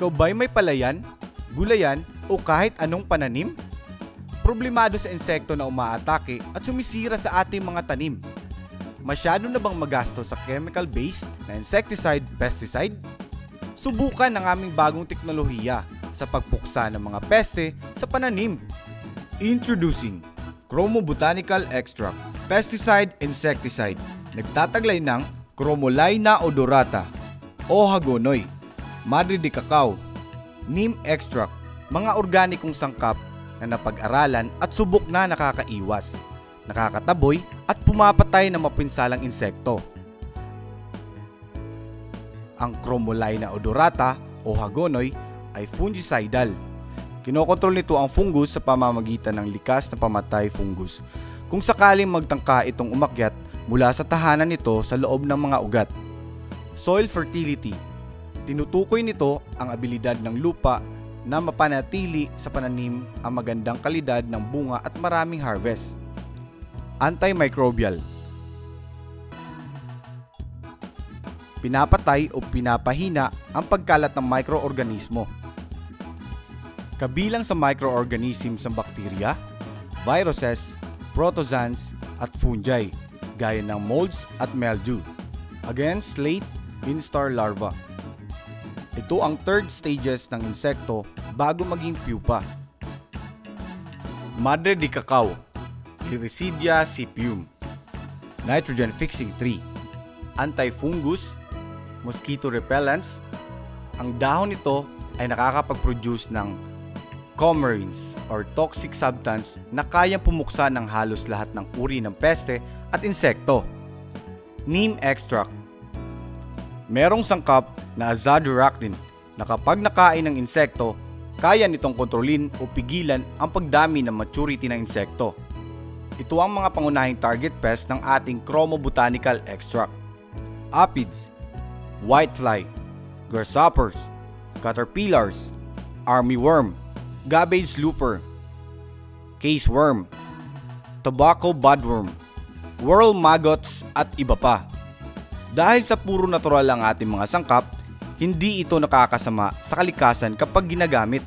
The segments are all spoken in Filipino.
Ikaw ba'y may palayan, gulayan o kahit anong pananim? Problemado sa insekto na umaatake at sumisira sa ating mga tanim. Masyado na bang magasto sa chemical-based na insecticide, pesticide? Subukan ang aming bagong teknolohiya sa pagpuksa ng mga peste sa pananim. Introducing Chromo Botanical Extract, Pesticide Insecticide. Nagtataglay ng Chromolaena odorata, O hagonoy, Madre de Cacao, Neem Extract, mga organikong sangkap na napag-aralan at subok na nakakaiwas, nakakataboy at pumapatay ng mapinsalang insekto. Ang Chromolaena odorata o hagonoy ay fungicidal. Kinokontrol nito ang fungus sa pamamagitan ng likas na pamatay fungus kung sakaling magtangka itong umakyat mula sa tahanan nito sa loob ng mga ugat. Soil fertility. Tinutukoy nito ang abilidad ng lupa na mapanatili sa pananim ang magandang kalidad ng bunga at maraming harvest. Antimicrobial. Pinapatay o pinapahina ang pagkalat ng microorganismo. Kabilang sa microorganisms ang bakterya, viruses, protozoans at fungi gaya ng molds at mildew against late instar larva. Ito ang third stages ng insekto bago maging pupa. Madre de Cacao, Gliricidia cipium. Nitrogen fixing tree, antifungus, mosquito repellents. Ang dahon nito ay nakakapag-produce ng coumarins or toxic substance na kayang pumuksa ng halos lahat ng uri ng peste at insekto. Neem extract. Merong sangkap na azadirachtin na kapag nakain ng insekto, kaya nitong kontrolin o pigilan ang pagdami ng maturity ng insekto. Ito ang mga pangunahing target pest ng ating Chromo Botanical Extract. Aphids, whitefly, grasshoppers, caterpillars, armyworm, cabbage looper, caseworm, tobacco budworm, whorl maggots at iba pa. Dahil sa puro natural ang ating mga sangkap, hindi ito nakakasama sa kalikasan kapag ginagamit.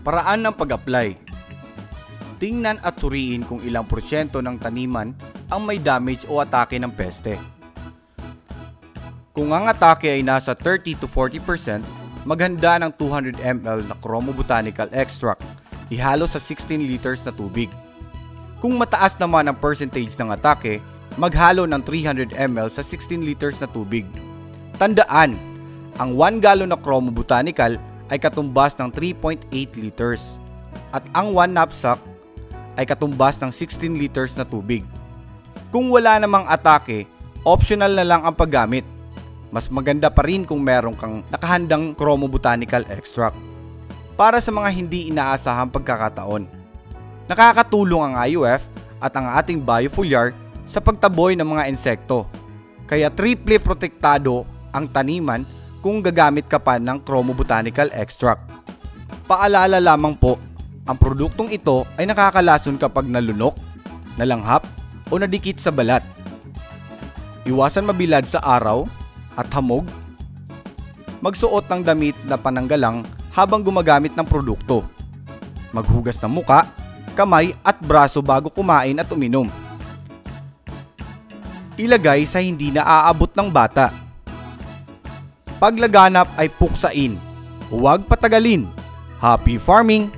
Paraan ng pag-apply. Tingnan at suriin kung ilang porsyento ng taniman ang may damage o atake ng peste. Kung ang atake ay nasa 30 to 40%, maghanda ng 200 ml na Chromo Botanical Extract, ihalo sa 16 liters na tubig. Kung mataas naman ang percentage ng atake, maghalo ng 300 ml sa 16 liters na tubig. Tandaan, ang 1 gallon na Chromo Botanical ay katumbas ng 3.8 liters at ang 1 knapsack ay katumbas ng 16 liters na tubig. Kung wala namang atake, optional na lang ang paggamit. Mas maganda pa rin kung meron kang nakahandang Chromo Botanical Extract para sa mga hindi inaasahang pagkakataon. Nakakatulong ang IUF at ang ating biofoliar sa pagtaboy ng mga insekto. Kaya triple protektado ang taniman kung gagamit ka pa ng Chromo Botanical Extract. Paalala lamang po, ang produktong ito ay nakakalason kapag nalunok, nalanghap o nadikit sa balat. Iwasan mabilad sa araw at hamog. Magsuot ng damit na pananggalang habang gumagamit ng produkto. Maghugas ng muka, kamay at braso bago kumain at uminom. Ilagay sa hindi naaabot ng bata. Paglaganap ay puksain, huwag patagalin. Happy farming!